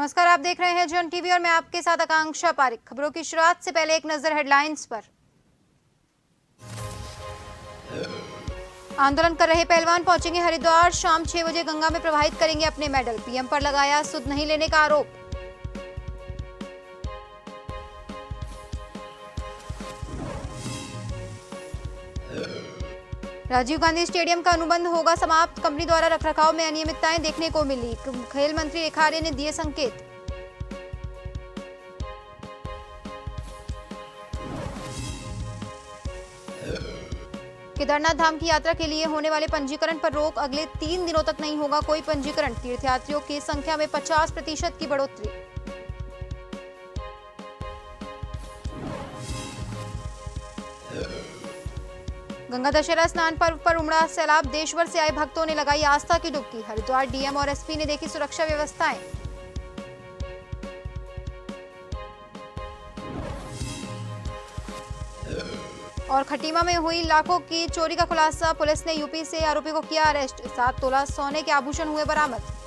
नमस्कार, आप देख रहे हैं जन टीवी और मैं आपके साथ आकांक्षा पारिक। खबरों की शुरुआत से पहले एक नजर हेडलाइंस पर। आंदोलन कर रहे पहलवान पहुंचेंगे हरिद्वार, शाम 6 बजे गंगा में प्रवाहित करेंगे अपने मेडल। पीएम पर लगाया सुध नहीं लेने का आरोप। राजीव गांधी स्टेडियम का अनुबंध होगा समाप्त, कंपनी द्वारा रखरखाव में अनियमितताएं देखने को मिली। खेल मंत्री रेखा आर्य ने दिए संकेत। केदारनाथ धाम की यात्रा के लिए होने वाले पंजीकरण पर रोक, अगले 3 दिनों तक नहीं होगा कोई पंजीकरण। तीर्थयात्रियों की संख्या में 50% की बढ़ोतरी। गंगा दशहरा स्नान पर्व पर उमड़ा सैलाब, देश भर से आए भक्तों ने लगाई आस्था की डुबकी। हरिद्वार डीएम और एसपी ने देखी सुरक्षा व्यवस्थाएं। और खटीमा में हुई लाखों की चोरी का खुलासा, पुलिस ने यूपी से आरोपी को किया अरेस्ट। 7 तोला सोने के आभूषण हुए बरामद।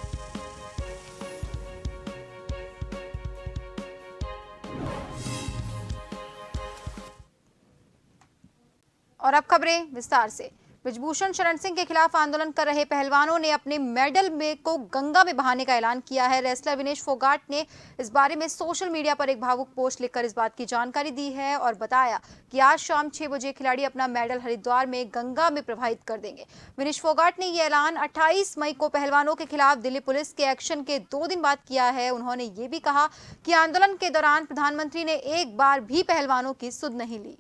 और अब खबरें विस्तार से। ब्रिजभूषण शरण सिंह के खिलाफ आंदोलन कर रहे पहलवानों ने अपने मेडल में को गंगा में बहाने का ऐलान किया है। रेसलर विनेश फोगाट ने इस बारे में सोशल मीडिया पर एक भावुक पोस्ट लिखकर इस बात की जानकारी दी है और बताया कि आज शाम 6 बजे खिलाड़ी अपना मेडल हरिद्वार में गंगा में प्रवाहित कर देंगे। विनेश फोगाट ने यह ऐलान 28 मई को पहलवानों के खिलाफ दिल्ली पुलिस के एक्शन के 2 दिन बाद किया है। उन्होंने ये भी कहा कि आंदोलन के दौरान प्रधानमंत्री ने एक बार भी पहलवानों की सुध नहीं ली।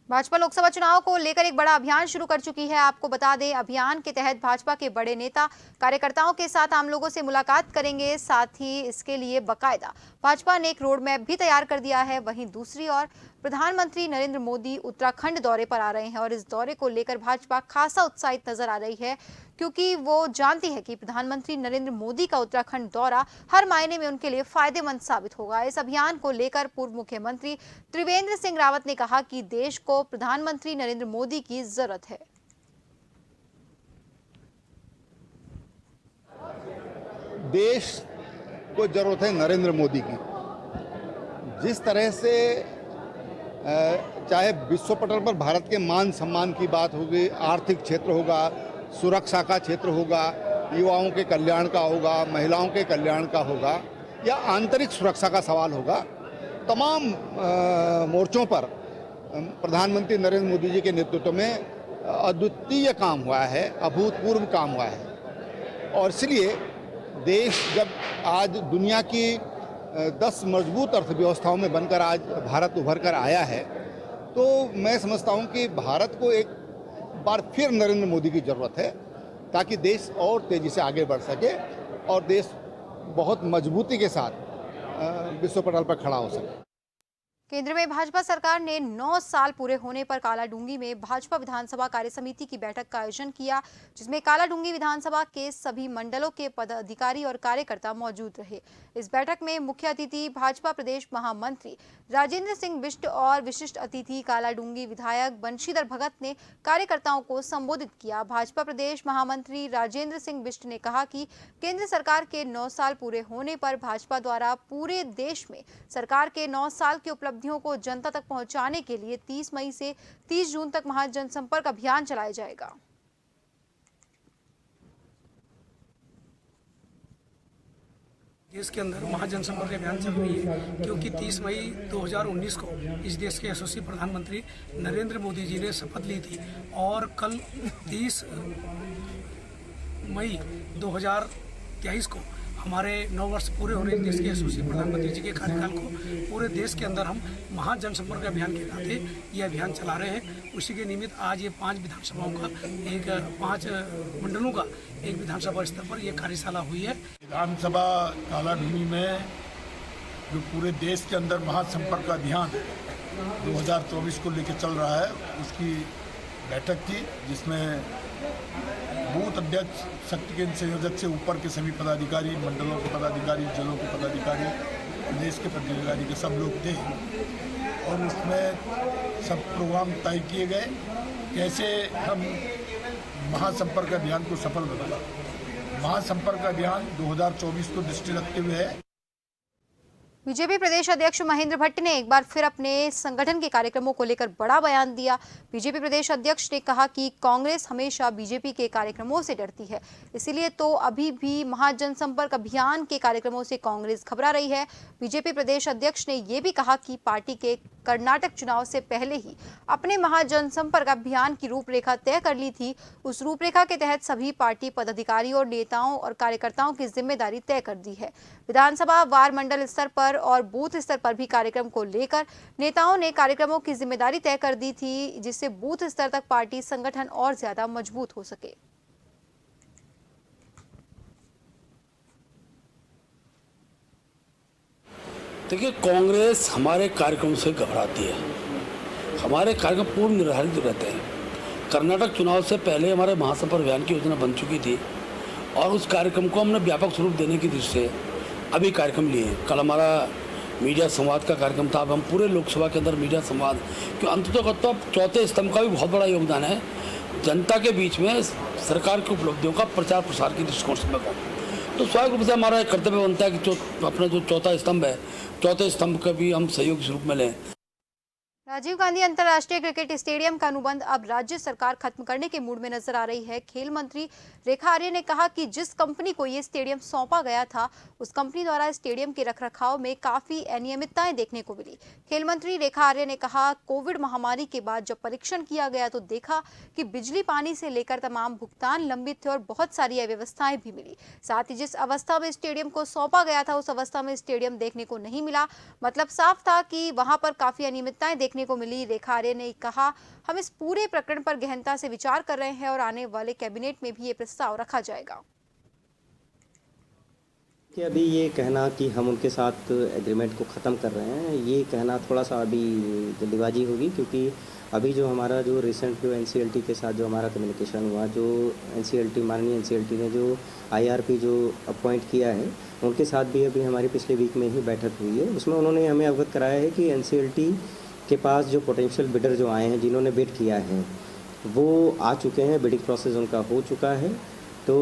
भाजपा लोकसभा चुनाव को लेकर एक बड़ा अभियान शुरू कर चुकी है। आपको बता दें, अभियान के तहत भाजपा के बड़े नेता कार्यकर्ताओं के साथ आम लोगों से मुलाकात करेंगे। साथ ही इसके लिए बाकायदा भाजपा ने एक रोड मैप भी तैयार कर दिया है। वहीं दूसरी ओर प्रधानमंत्री नरेंद्र मोदी उत्तराखंड दौरे पर आ रहे हैं और इस दौरे को लेकर भाजपा खासा उत्साहित नजर आ रही है, क्योंकि वो जानती है कि प्रधानमंत्री नरेंद्र मोदी का उत्तराखंड दौरा हर मायने में उनके लिए फायदेमंद साबित होगा। इस अभियान को लेकर पूर्व मुख्यमंत्री त्रिवेंद्र सिंह रावत ने कहा कि देश को प्रधानमंत्री नरेंद्र मोदी की जरूरत है। देश को जरूरत है नरेंद्र मोदी की। जिस तरह से चाहे विश्व पटल पर भारत के मान सम्मान की बात होगी, आर्थिक क्षेत्र होगा, सुरक्षा का क्षेत्र होगा, युवाओं के कल्याण का होगा, महिलाओं के कल्याण का होगा, या आंतरिक सुरक्षा का सवाल होगा, तमाम मोर्चों पर प्रधानमंत्री नरेंद्र मोदी जी के नेतृत्व में अद्वितीय काम हुआ है, अभूतपूर्व काम हुआ है। और इसलिए देश जब आज दुनिया की 10 मजबूत अर्थव्यवस्थाओं में बनकर आज भारत उभर कर आया है, तो मैं समझता हूं कि भारत को एक बार फिर नरेंद्र मोदी की ज़रूरत है, ताकि देश और तेज़ी से आगे बढ़ सके और देश बहुत मजबूती के साथ विश्व पटल पर खड़ा हो सके। केंद्र में भाजपा सरकार ने 9 साल पूरे होने पर कालाडूंगी में भाजपा विधानसभा कार्य समिति की बैठक का आयोजन किया, जिसमें कालाडूंगी विधानसभा के सभी मंडलों के पदाधिकारी और कार्यकर्ता मौजूद रहे। इस बैठक में मुख्य अतिथि भाजपा प्रदेश महामंत्री राजेंद्र सिंह बिष्ट और विशिष्ट अतिथि कालाडूंगी विधायक बंशीधर भगत ने कार्यकर्ताओं को संबोधित किया। भाजपा प्रदेश महामंत्री राजेंद्र सिंह बिष्ट ने कहा कि केंद्र सरकार के 9 साल पूरे होने पर भाजपा द्वारा पूरे देश में सरकार के 9 साल की उपलब्धियों को जनता तक पहुंचाने के लिए 30 मई से 30 जून तक महाजनसंपर्क अभियान चलाया जाएगा। देश के अंदर महाजनसंपर्क अभियान चल रही है, क्योंकि 30 मई 2019 को इस देश के यशस्वी प्रधानमंत्री नरेंद्र मोदी जी ने शपथ ली थी और कल 30 मई 2023 को हमारे 9 वर्ष पूरे होने देश के यशस्वी प्रधानमंत्री जी के कार्यकाल को पूरे देश के अंदर हम महाजनसंपर्क अभियान के नाते ये अभियान चला रहे हैं। उसी के निमित्त आज ये 5 विधानसभाओं का 5 मंडलों का एक विधानसभा स्तर पर यह कार्यशाला हुई है। विधानसभा कालाडूंगी में जो पूरे देश के अंदर महासंपर्क अभियान 2024 को लेकर चल रहा है, उसकी बैठक थी, जिसमें बूथ अध्यक्ष, शक्ति केंद्र संयोजक से ऊपर के सभी पदाधिकारी, मंडलों के पदाधिकारी, जिलों के पदाधिकारी प्रदेश के पदाधिकारी के सब लोग थे और उसमें सब प्रोग्राम तय किए गए कैसे हम महासंपर्क अभियान को सफल बनाए। महासंपर्क अभियान 2024 को दृष्टि रखते हुए है। बीजेपी प्रदेश अध्यक्ष महेंद्र भट्ट ने एक बार फिर अपने संगठन के कार्यक्रमों को लेकर बड़ा बयान दिया। बीजेपी प्रदेश अध्यक्ष ने कहा कि कांग्रेस हमेशा बीजेपी के कार्यक्रमों से डरती है, इसीलिए तो अभी भी महाजनसंपर्क अभियान के कार्यक्रमों से कांग्रेस घबरा रही है। बीजेपी प्रदेश अध्यक्ष ने ये भी कहा कि पार्टी के कर्नाटक चुनाव से पहले ही अपने महाजनसंपर्क अभियान की रूपरेखा तय कर ली थी। उस रूपरेखा के तहत सभी पार्टी पदाधिकारियों और नेताओं और कार्यकर्ताओं की जिम्मेदारी तय कर दी है। विधानसभा वार मंडल स्तर पर और बूथ स्तर पर भी कार्यक्रम को लेकर नेताओं ने कार्यक्रमों की जिम्मेदारी तय कर दी थी, जिससे बूथ स्तर तक पार्टी संगठन और ज्यादा मजबूत हो सके। देखिए, कांग्रेस हमारे कार्यक्रम से घबराती है। हमारे कार्यक्रम पूर्व निर्धारित रहते हैं। कर्नाटक चुनाव से पहले हमारे महासंपर्क अभियान की योजना बन चुकी थी और उस कार्यक्रम को हमने व्यापक स्वरूप देने की दृष्टि से अभी कार्यक्रम लिए। कल हमारा मीडिया संवाद का कार्यक्रम था। अब हम पूरे लोकसभा के अंदर मीडिया संवाद, क्यों अंततः चौथे स्तंभ का भी बहुत बड़ा योगदान है जनता के बीच में सरकार की उपलब्धियों का प्रचार प्रसार की दृष्टिकोण से मैं कहूँ तो स्वाभाविक रूप से हमारा एक कर्तव्य बनता है कि अपना जो चौथा स्तंभ है, चौथे स्तंभ का भी हम सहयोग के रूप में लें। राजीव गांधी अंतर्राष्ट्रीय क्रिकेट स्टेडियम का अनुबंध अब राज्य सरकार खत्म करने के मूड में नजर आ रही है। खेल मंत्री रेखा आर्य ने कहा कि जिस कंपनी को ये स्टेडियम सौंपा गया था, उस कंपनी द्वारा स्टेडियम के रखरखाव में काफी अनियमितताएं देखने को मिली। खेल मंत्री रेखा आर्य ने कहा, कोविड महामारी के बाद जब परीक्षण किया गया तो देखा कि बिजली पानी से लेकर तमाम भुगतान लंबित थे और बहुत सारी अव्यवस्थाएं भी मिली। साथ ही जिस अवस्था में स्टेडियम को सौंपा गया था, उस अवस्था में स्टेडियम देखने को नहीं मिला। मतलब साफ था कि वहां पर काफी अनियमितताएं देखने को मिली। रेखा आर्य ने कहा, हम इस पूरे प्रकरण पर गहनता से विचार कर रहे हैं और आने वाले कैबिनेट में भी ये प्रस्ताव रखा जाएगा। कि अभी ये कहना कि हम उनके साथ एग्रीमेंट को ख़त्म कर रहे हैं, ये कहना थोड़ा सा अभी जल्दीबाजी होगी, क्योंकि अभी जो हमारा जो रिसेंट जो एनसीएलटी के साथ जो हमारा कम्युनिकेशन हुआ, जो एनसीएलटी माननीय एनसीएलटी ने जो आईआरपी जो अपॉइंट किया है, उनके साथ भी अभी हमारी पिछले वीक में ही बैठक हुई है। उसमें उन्होंने हमें अवगत कराया है कि एनसीएलटी के पास जो पोटेंशियल बिडर जो आए हैं, जिन्होंने बिड किया है, वो आ चुके हैं, बिडिंग प्रोसेस उनका हो चुका है। तो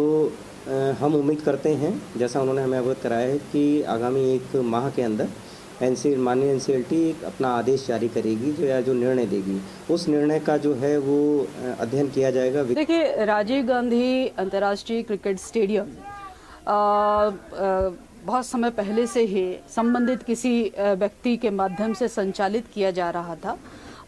हम उम्मीद करते हैं, जैसा उन्होंने हमें अवगत कराया है, कि आगामी 1 माह के अंदर माननीय एनसीएलटी अपना आदेश जारी करेगी, जो निर्णय देगी, उस निर्णय का जो है वो अध्ययन किया जाएगा। देखिए, राजीव गांधी अंतर्राष्ट्रीय क्रिकेट स्टेडियम बहुत समय पहले से ही संबंधित किसी व्यक्ति के माध्यम से संचालित किया जा रहा था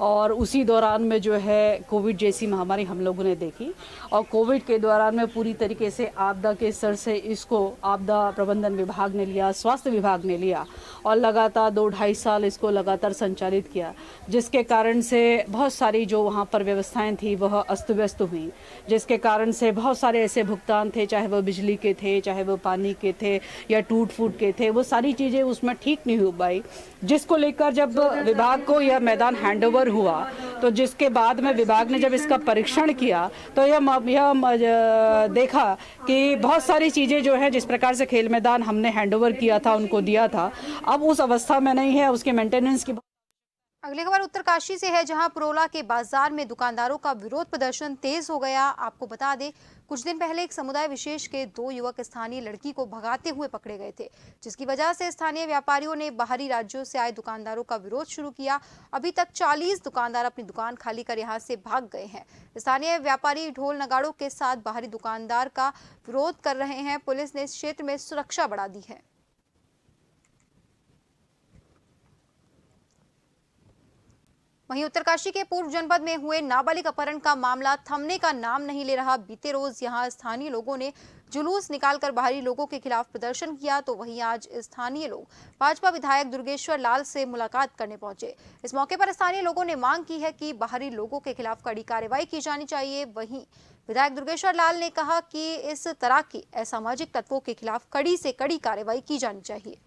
और उसी दौरान में जो है कोविड जैसी महामारी हम लोगों ने देखी और कोविड के दौरान में पूरी तरीके से आपदा के स्तर से इसको आपदा प्रबंधन विभाग ने लिया, स्वास्थ्य विभाग ने लिया और लगातार 2-2.5 साल इसको लगातार संचालित किया, जिसके कारण से बहुत सारी जो वहाँ पर व्यवस्थाएं थी वह अस्त व्यस्त हुई, जिसके कारण से बहुत सारे ऐसे भुगतान थे, चाहे वो बिजली के थे, चाहे वो पानी के थे या टूट फूट के थे, वो सारी चीज़ें उसमें ठीक नहीं हो पाई, जिसको लेकर जब विभाग को यह मैदान हैंडओवर हुआ तो जिसके बाद में विभाग ने जब इसका परीक्षण किया तो यह देखा कि बहुत सारी चीज़ें जो है, जिस प्रकार से खेल मैदान हमने हैंडओवर किया था, उनको दिया था, अब उस अवस्था में नहीं है, उसके मेंटेनेंस की। अगली खबर उत्तरकाशी से है, जहां पुरोला के बाजार में दुकानदारों का विरोध प्रदर्शन तेज हो गया। आपको बता दें, कुछ दिन पहले एक समुदाय विशेष के 2 युवक स्थानीय लड़की को भगाते हुए पकड़े गए थे, जिसकी वजह से स्थानीय व्यापारियों ने बाहरी राज्यों से आए दुकानदारों का विरोध शुरू किया। अभी तक 40 दुकानदार अपनी दुकान खाली कर यहां से भाग गए हैं। स्थानीय व्यापारी ढोल नगाड़ों के साथ बाहरी दुकानदार का विरोध कर रहे हैं। पुलिस ने इस क्षेत्र में सुरक्षा बढ़ा दी है। वहीं उत्तरकाशी के पूर्व जनपद में हुए नाबालिग अपहरण का मामला थमने का नाम नहीं ले रहा। बीते रोज यहां स्थानीय लोगों ने जुलूस निकालकर बाहरी लोगों के खिलाफ प्रदर्शन किया, तो वहीं आज स्थानीय लोग भाजपा विधायक दुर्गेश्वर लाल से मुलाकात करने पहुंचे। इस मौके पर स्थानीय लोगों ने मांग की है कि बाहरी लोगों के खिलाफ कड़ी कार्रवाई की जानी चाहिए। वहीं विधायक दुर्गेश्वर लाल ने कहा कि इस तरह के असामाजिक तत्वों के खिलाफ कड़ी से कड़ी कार्रवाई की जानी चाहिए।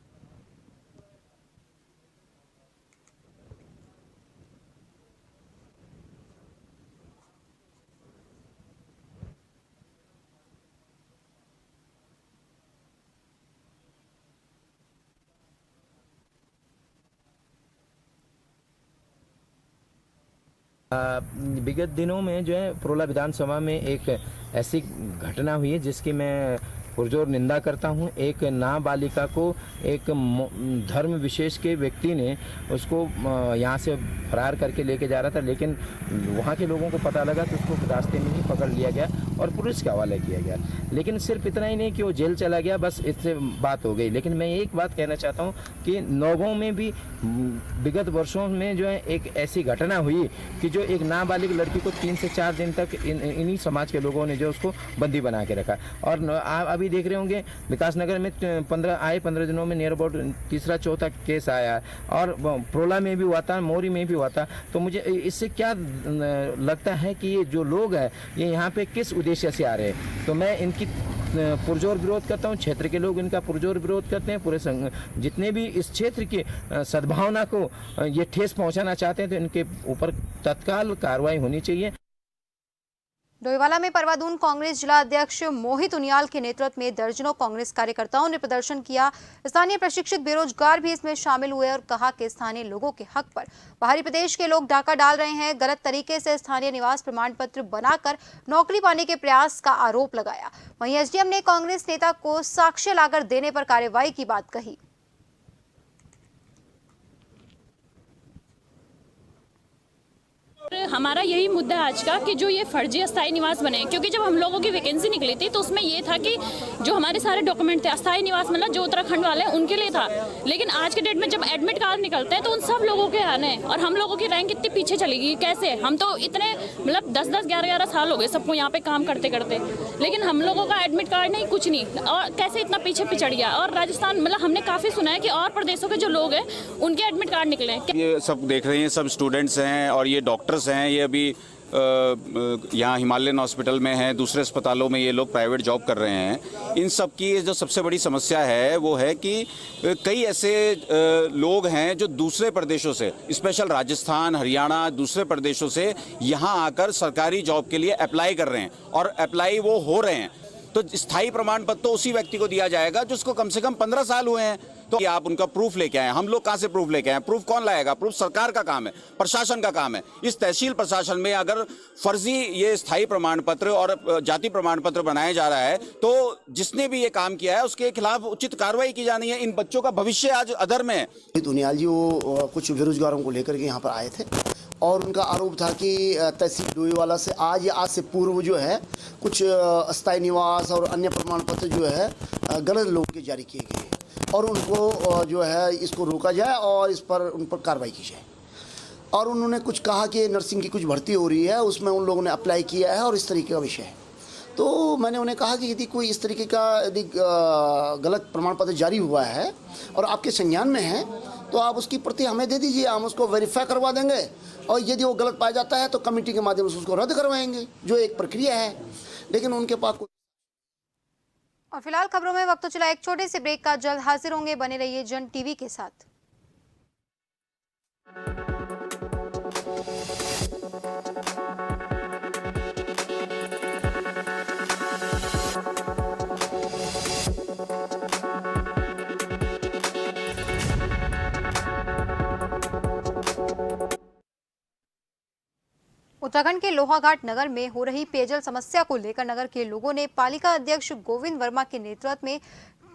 विगत दिनों में जो है प्रोला विधानसभा में एक ऐसी घटना हुई है जिसकी मैं पुरजोर निंदा करता हूं। एक नाबालिका को एक धर्म विशेष के व्यक्ति ने उसको यहां से फरार करके लेके जा रहा था, लेकिन वहां के लोगों को पता लगा तो उसको रास्ते में ही पकड़ लिया गया और पुलिस के हवाले किया गया। लेकिन सिर्फ इतना ही नहीं कि वो जेल चला गया, बस इससे बात हो गई। लेकिन मैं एक बात कहना चाहता हूँ कि नौगांव में भी विगत वर्षों में जो है एक ऐसी घटना हुई कि जो एक नाबालिग लड़की को 3 से 4 दिन तक इन्हीं समाज के लोगों ने जो उसको बंदी बना के रखा। और आप अभी देख रहे होंगे विकासनगर में 15 दिनों में नियर अबाउट तीसरा चौथा केस आया और प्रोला में भी हुआ था, मोरी में भी हुआ था। तो मुझे इससे क्या लगता है कि ये जो लोग हैं ये यहाँ पे किस उद्देश्य से आ रहे हैं। तो मैं इनकी पुरजोर विरोध करता हूँ, क्षेत्र के लोग इनका पुरजोर विरोध करते हैं। पूरे जितने भी इस क्षेत्र की सद्भावना को ये ठेस पहुँचाना चाहते हैं तो इनके ऊपर तत्काल कार्रवाई होनी चाहिए। डोईवाला में परवादून कांग्रेस जिला अध्यक्ष मोहित उनियाल के नेतृत्व में दर्जनों कांग्रेस कार्यकर्ताओं ने प्रदर्शन किया। स्थानीय प्रशिक्षित बेरोजगार भी इसमें शामिल हुए और कहा कि स्थानीय लोगों के हक पर बाहरी प्रदेश के लोग डाका डाल रहे हैं, गलत तरीके से स्थानीय निवास प्रमाण पत्र बनाकर नौकरी पाने के प्रयास का आरोप लगाया। वहीं एसडीएम ने कांग्रेस नेता को साक्ष्य लाकर देने पर कार्रवाई की बात कही। हमारा यही मुद्दा है आज का कि जो ये फर्जी अस्थायी निवास बने, क्योंकि जब हम लोगों की वैकेंसी निकली थी तो उसमें ये था कि जो हमारे सारे डॉक्यूमेंट थे अस्थायी निवास मतलब जो उत्तराखंड वाले हैं उनके लिए था। लेकिन आज के डेट में जब एडमिट कार्ड निकलते हैं तो उन सब लोगों के आने और हम लोगों की रैंक इतनी पीछे चली गई। कैसे? हम तो इतने मतलब 10-10, 11-11 साल हो गए सबको यहाँ पे काम करते करते, लेकिन हम लोगों का एडमिट कार्ड नहीं, कुछ नहीं। और कैसे इतना पीछे पिछड़ गया। और राजस्थान मतलब हमने काफ़ी सुना है कि और प्रदेशों के जो लोग हैं उनके एडमिट कार्ड निकले। ये सब देख रहे हैं, सब स्टूडेंट्स हैं और ये डॉक्टर्स हैं। ये अभी यहाँ हिमालयन हॉस्पिटल में हैं, दूसरे अस्पतालों में ये लोग प्राइवेट जॉब कर रहे हैं। इन सब की जो सबसे बड़ी समस्या है वो है कि कई ऐसे लोग हैं जो दूसरे प्रदेशों से, स्पेशल राजस्थान, हरियाणा, दूसरे प्रदेशों से यहाँ आकर सरकारी जॉब के लिए अप्लाई कर रहे हैं और अप्लाई वो हो रहे हैं। तो स्थायी प्रमाण पत्र तो उसी व्यक्ति को दिया जाएगा जिसको कम से कम 15 साल हुए हैं। तो आप उनका प्रूफ लेके आए। हम लोग कहाँ से प्रूफ लेके आए? प्रूफ कौन लाएगा? प्रूफ सरकार का काम है, प्रशासन का काम है। इस तहसील प्रशासन में अगर फर्जी ये स्थायी प्रमाण पत्र और जाति प्रमाण पत्र बनाया जा रहा है तो जिसने भी ये काम किया है उसके खिलाफ उचित कार्रवाई की जानी है। इन बच्चों का भविष्य आज अधर में है। दुनियाल जी वो कुछ बेरोजगारों को लेकर के यहाँ पर आए थे और उनका आरोप था कि तहसील डोईवाला से आज से पूर्व जो है कुछ अस्थायी निवास और अन्य प्रमाण पत्र जो है गलत लोगों के जारी किए गए और उनको जो है इसको रोका जाए और इस पर उन पर कार्रवाई की जाए। और उन्होंने कुछ कहा कि नर्सिंग की कुछ भर्ती हो रही है, उसमें उन लोगों ने अप्लाई किया है और इस तरीके का विषय है। तो मैंने उन्हें कहा कि यदि कोई इस तरीके का यदि गलत प्रमाण पत्र जारी हुआ है और आपके संज्ञान में है तो आप उसकी प्रति हमें दे दीजिए, हम उसको वेरीफाई करवा देंगे और यदि वो गलत पाया जाता है तो कमेटी के माध्यम से उसको रद्द करवाएंगे, जो एक प्रक्रिया है। लेकिन उनके पास और फिलहाल खबरों में वक्त तो चला एक छोटे से ब्रेक का, जल्द हाजिर होंगे। बने रहिए जन टीवी के साथ। उत्तराखंड के लोहाघाट नगर में हो रही पेयजल समस्या को लेकर नगर के लोगों ने पालिका अध्यक्ष गोविंद वर्मा के नेतृत्व में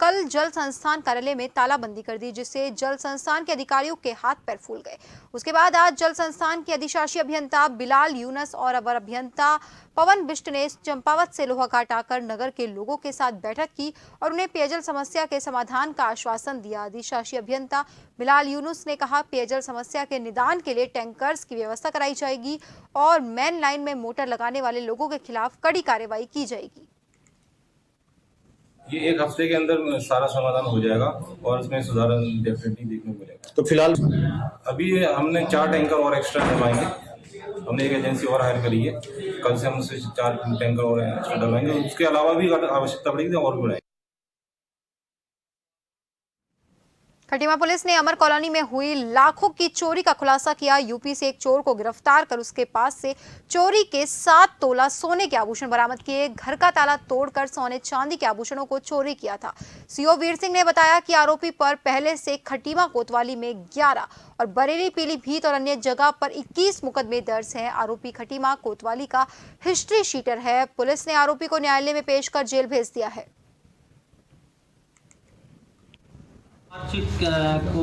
कल जल संस्थान कार्यालय में तालाबंदी कर दी, जिससे जल संस्थान के अधिकारियों के हाथ पैर फूल गए। उसके बाद आज जल संस्थान के अधिशासी अभियंता बिलाल यूनस और अवर अभियंता पवन बिष्ट ने चंपावत से लोहाघाट आकर नगर के लोगों के साथ बैठक की और उन्हें पेयजल समस्या के समाधान का आश्वासन दिया। अधिशासी अभियंता बिलाल यूनुस ने कहा, पेयजल समस्या के निदान के लिए टैंकर्स की व्यवस्था कराई जाएगी और मेन लाइन में मोटर लगाने वाले लोगों के खिलाफ कड़ी कार्रवाई की जाएगी। ये एक हफ्ते के अंदर सारा समाधान हो जाएगा और इसमें सुधार डेफिनेटली देखने को मिलेगा। तो फिलहाल अभी हमने 4 टैंकर और एक्स्ट्रा डलवाएंगे। हमने एक एजेंसी और हायर करी है, कल से हम उससे 4 टैंकर और एक्स्ट्रा डलवाएंगे। उसके अलावा भी अगर आवश्यकता पड़ेगी तो और भी बढ़ाएंगे। खटीमा पुलिस ने अमर कॉलोनी में हुई लाखों की चोरी का खुलासा किया। यूपी से एक चोर को गिरफ्तार कर उसके पास से चोरी के 7 तोला सोने के आभूषण बरामद किए। घर का ताला तोड़कर सोने चांदी के आभूषणों को चोरी किया था। सीओ वीर सिंह ने बताया कि आरोपी पर पहले से खटीमा कोतवाली में 11 और बरेली पीलीभीत और अन्य जगह पर 21 मुकदमे दर्ज हैं। आरोपी खटीमा कोतवाली का हिस्ट्री शीटर है। पुलिस ने आरोपी को न्यायालय में पेश कर जेल भेज दिया है। को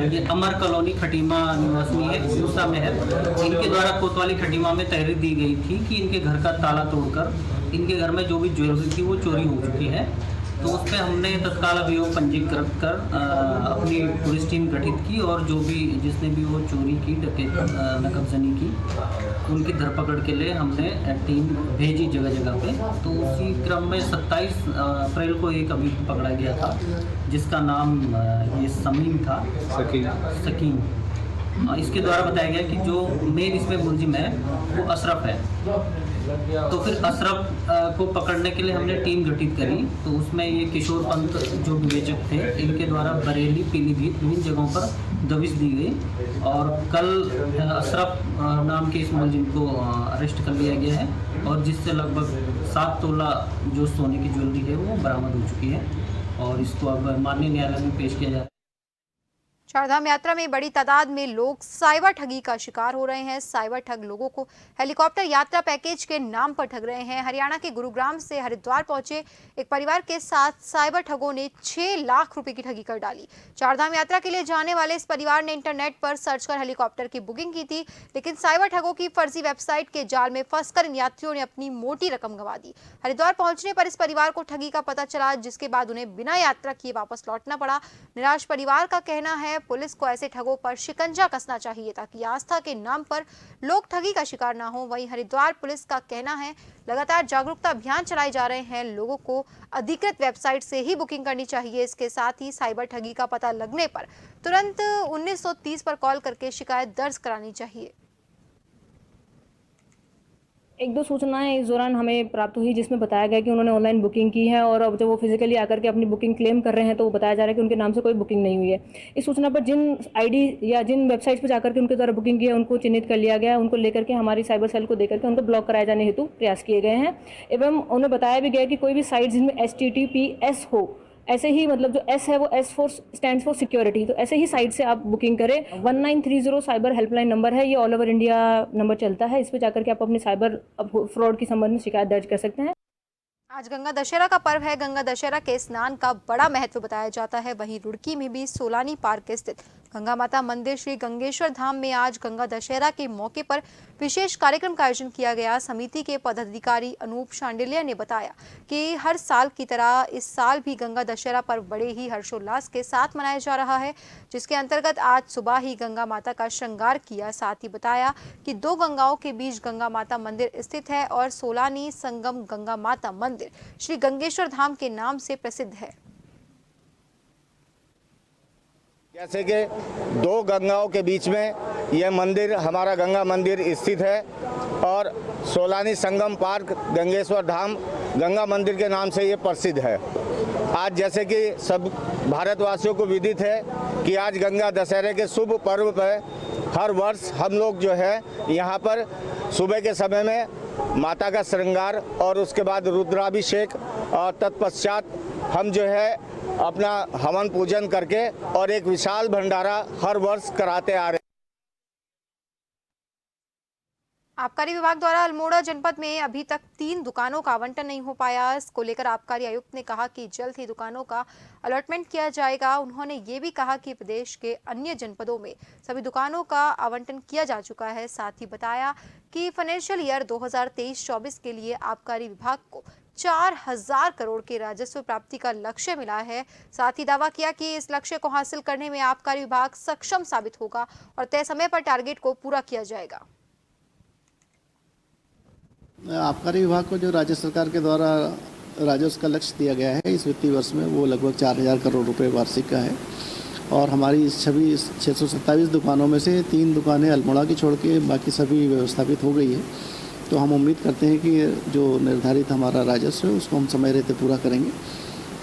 ये अमर कॉलोनी खटीमा निवासी है, गुस्सा में है। इनके द्वारा कोतवाली खटीमा में तहरीर दी गई थी कि इनके घर का ताला तोड़कर इनके घर में जो भी ज्वेलरी थी वो चोरी हो चुकी है। तो उस पर हमने तत्काल अभियोग पंजीकृत कर अपनी पुलिस टीम गठित की और जो भी जिसने भी वो चोरी की नकबजनी की उनकी धरपकड़ के लिए हमने टीम भेजी जगह जगह पे। तो उसी क्रम में 27 अप्रैल को एक अभियुक्त पकड़ा गया था जिसका नाम ये समीम था, सकीम। इसके द्वारा बताया गया कि जो मेन इसमें मुलजिम है वो अशरफ है। तो फिर अशरफ को पकड़ने के लिए हमने टीम गठित करी। तो उसमें ये किशोर पंत जो विवेचक थे इनके द्वारा बरेली पीलीभीत विभिन्न जगहों पर दबिश दी गई और कल अशरफ नाम के इस मुलजिम को अरेस्ट कर लिया गया है और जिससे लगभग 7 तोला जो सोने की ज्वेलरी है वो बरामद हो चुकी है और इसको अब माननीय न्यायालय में पेश किया जा रहा है। चारधाम यात्रा में बड़ी तादाद में लोग साइबर ठगी का शिकार हो रहे हैं। साइबर ठग लोगों को हेलीकॉप्टर यात्रा पैकेज के नाम पर ठग रहे हैं। हरियाणा के गुरुग्राम से हरिद्वार पहुंचे एक परिवार के साथ साइबर ठगों ने 6 लाख रुपए की ठगी कर डाली। चारधाम यात्रा के लिए जाने वाले इस परिवार ने इंटरनेट पर सर्च कर हेलीकॉप्टर की बुकिंग की थी, लेकिन साइबर ठगों की फर्जी वेबसाइट के जाल में फंसकर इन यात्रियों ने अपनी मोटी रकम गंवा दी। हरिद्वार पहुंचने पर इस परिवार को ठगी का पता चला, जिसके बाद उन्हें बिना यात्रा किए वापस लौटना पड़ा। निराश परिवार का कहना है पुलिस को ऐसे ठगों पर शिकंजा कसना चाहिए ताकि आस्था के नाम पर लोग ठगी का शिकार ना हो। वहीं हरिद्वार पुलिस का कहना है लगातार जागरूकता अभियान चलाए जा रहे हैं, लोगों को अधिकृत वेबसाइट से ही बुकिंग करनी चाहिए। इसके साथ ही साइबर ठगी का पता लगने पर तुरंत 1930 पर कॉल करके शिकायत दर्ज करानी चाहिए। 1-2 सूचनाएं इस दौरान हमें प्राप्त हुई जिसमें बताया गया कि उन्होंने ऑनलाइन बुकिंग की है और अब जब वो फिजिकली आकर के अपनी बुकिंग क्लेम कर रहे हैं तो वो बताया जा रहा है कि उनके नाम से कोई बुकिंग नहीं हुई है। इस सूचना पर जिन आईडी या जिन वेबसाइट्स पर जाकर के उनके द्वारा बुकिंग की है उनको चिन्हित कर लिया गया है। उनको लेकर के हमारी साइबर सेल को देकर के उनको ब्लॉक कराए जाने हेतु प्रयास किए गए हैं एवं उन्हें बताया भी गया कि कोई भी साइट जिनमें HTTPS हो, ऐसे ही मतलब जो S है वो S for stands for security, तो ऐसे ही साइट से आप बुकिंग करें। 1930 साइबर हेल्पलाइन नंबर है, ये ऑल ओवर इंडिया नंबर चलता है। इस पर जाकर के आप अपने साइबर फ्रॉड के संबंध में शिकायत दर्ज कर सकते हैं। आज गंगा दशहरा का पर्व है। गंगा दशहरा के स्नान का बड़ा महत्व बताया जाता है। वहीं रुड़की में भी सोलानी पार्क स्थित गंगा माता मंदिर श्री गंगेश्वर धाम में आज गंगा दशहरा के मौके पर विशेष कार्यक्रम का आयोजन किया गया। समिति के पदाधिकारी अनूप शांडिल्या ने बताया कि हर साल की तरह इस साल भी गंगा दशहरा पर्व बड़े ही हर्षोल्लास के साथ मनाया जा रहा है, जिसके अंतर्गत आज सुबह ही गंगा माता का श्रृंगार किया। साथ ही बताया कि 2 गंगाओं के बीच गंगा माता मंदिर स्थित है और सोलानी संगम गंगा माता मंदिर श्री गंगेश्वर धाम के नाम से प्रसिद्ध है। जैसे कि 2 गंगाओं के बीच में यह मंदिर हमारा गंगा मंदिर स्थित है और सोलानी संगम पार्क गंगेश्वर धाम गंगा मंदिर के नाम से ये प्रसिद्ध है। आज जैसे कि सब भारतवासियों को विदित है कि आज गंगा दशहरे के शुभ पर्व पर हर वर्ष हम लोग जो है यहाँ पर सुबह के समय में माता का श्रृंगार और उसके बाद रुद्राभिषेक और तत्पश्चात हम जो है अपना हवन पूजन करके और एक विशाल भंडारा हर वर्ष कराते आ रहे हैं। आबकारी विभाग द्वारा अल्मोड़ा जनपद में अभी तक 3 दुकानों का आवंटन नहीं हो पाया। इसको लेकर आबकारी आयुक्त ने कहा कि जल्द ही दुकानों का अलॉटमेंट किया जाएगा। उन्होंने ये भी कहा कि प्रदेश के अन्य जनपदों में सभी दुकानों का आवंटन किया जा चुका है। साथ ही बताया कि फाइनेंशियल ईयर 2023-24 के लिए आबकारी विभाग को 4000 करोड़ के राजस्व प्राप्ति का लक्ष्य मिला है। साथ ही दावा किया कि इस लक्ष्य को हासिल करने में आबकारी विभाग सक्षम साबित होगा और तय समय पर टारगेट को पूरा किया जाएगा। आबकारी विभाग को जो राज्य सरकार के द्वारा राजस्व का लक्ष्य दिया गया है इस वित्तीय वर्ष में वो लगभग 4000 करोड़ रुपए वार्षिक का है और हमारी सभी 627 दुकानों में से 3 दुकानें अल्मोड़ा की छोड़ के बाकी सभी व्यवस्थापित हो गई है। तो हम उम्मीद करते हैं कि जो निर्धारित हमारा राजस्व है उसको हम समय रहते पूरा करेंगे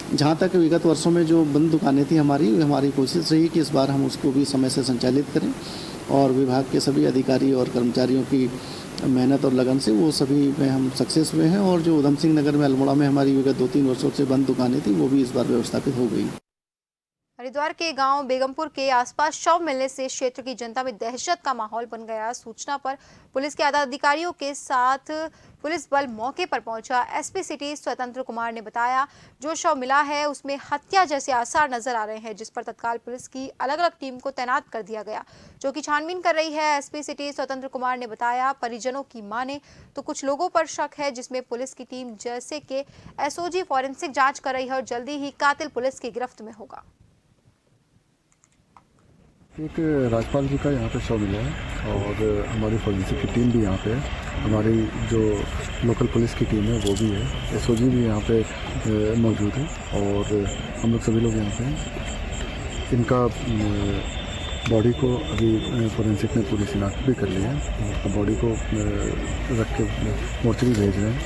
जहाँ तक विगत वर्षों में जो बंद दुकानें थी हमारी कोशिश रही कि इस बार हम उसको भी समय से संचालित करें और विभाग के सभी अधिकारी और कर्मचारियों की मेहनत और लगन से वो सभी में हम सक्सेस हुए हैं और जो उधम सिंह नगर में अल्मोड़ा में हमारी विगत 2-3 वर्षों से बंद दुकानें थी वो भी इस बार व्यवस्थापित हो गई। हरिद्वार के गांव बेगमपुर के आसपास शव मिलने से क्षेत्र की जनता में दहशत का माहौल बन गया। सूचना पर पुलिस के आधा अधिकारियों के साथ पुलिस बल मौके पर पहुंचा। एसपी सिटी स्वतंत्र कुमार ने बताया जो शव मिला है उसमें हत्या जैसे आसार नजर आ रहे हैं, जिस पर तत्काल पुलिस की अलग अलग टीम को तैनात कर दिया गया जो कि छानबीन कर रही है। एसपी सिटी स्वतंत्र कुमार ने बताया परिजनों की माने तो कुछ लोगों पर शक है जिसमें पुलिस की टीम जैसे के एसओजी फॉरेंसिक जाँच कर रही है और जल्दी ही कातिल पुलिस की गिरफ्त में होगा। एक राजपाल जी का यहाँ पे शव मिला है और हमारी फॉरेंसिक की टीम भी यहाँ पे है, हमारी जो लोकल पुलिस की टीम है वो भी है, एसओजी भी यहाँ पे मौजूद है और हम लोग सभी लोग यहाँ पे हैं। इनका बॉडी को अभी फॉरेंसिक ने पूरी शिनाख्त भी कर लिया है, बॉडी को रख के मोर्चरी भेज रहे हैं।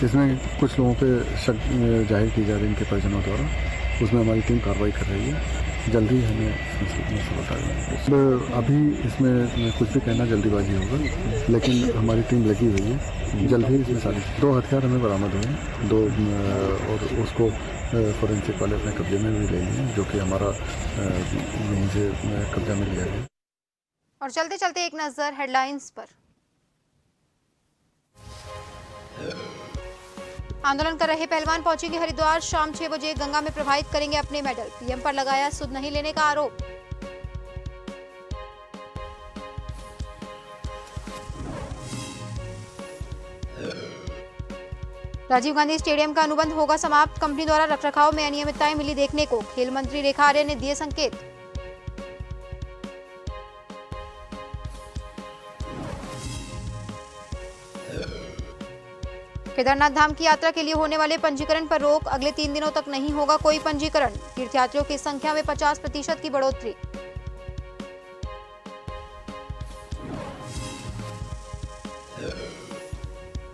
इसमें कुछ लोगों पे शक जाहिर की जा रही है इनके परिजनों द्वारा, उसमें हमारी टीम कार्रवाई कर रही है। जल्दी हमें अभी इसमें कुछ भी कहना जल्दीबाजी होगा, लेकिन हमारी टीम लगी हुई है, जल्द ही इसमें सारी 2 हथियार हमें बरामद हुए हैं, 2 और उसको फॉरेंसिक वाले अपने कब्जे में भी ले लिए हैं जो कि हमारा यहीं से कब्जा में लिया गया। और चलते चलते एक नजर हेडलाइंस पर। आंदोलन कर रहे पहलवान पहुंचेंगे हरिद्वार, शाम 6 बजे गंगा में प्रवाहित करेंगे अपने मेडल। पीएम पर लगाया सुध नहीं लेने का आरोप। राजीव गांधी स्टेडियम का अनुबंध होगा समाप्त, कंपनी द्वारा रखरखाव में अनियमितताएं मिली देखने को। खेल मंत्री रेखा आर्य ने दिए संकेत। केदारनाथ धाम की यात्रा के लिए होने वाले पंजीकरण पर रोक, अगले 3 दिनों तक नहीं होगा कोई पंजीकरण। तीर्थयात्रियों की संख्या में 50% की बढ़ोतरी।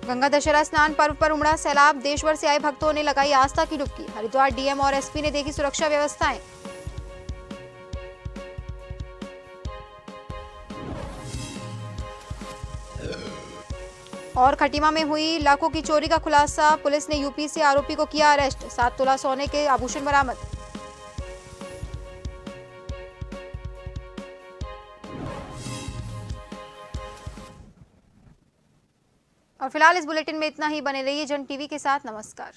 गंगा दशहरा स्नान पर्व पर उमड़ा सैलाब, देश भर से आए भक्तों ने लगाई आस्था की डुबकी। हरिद्वार डीएम और एसपी ने देखी सुरक्षा व्यवस्थाएं। और खटीमा में हुई लाखों की चोरी का खुलासा, पुलिस ने यूपी से आरोपी को किया अरेस्ट। 7 तोला सोने के आभूषण बरामद। और फिलहाल इस बुलेटिन में इतना ही। बने रहिए जन टीवी के साथ। नमस्कार।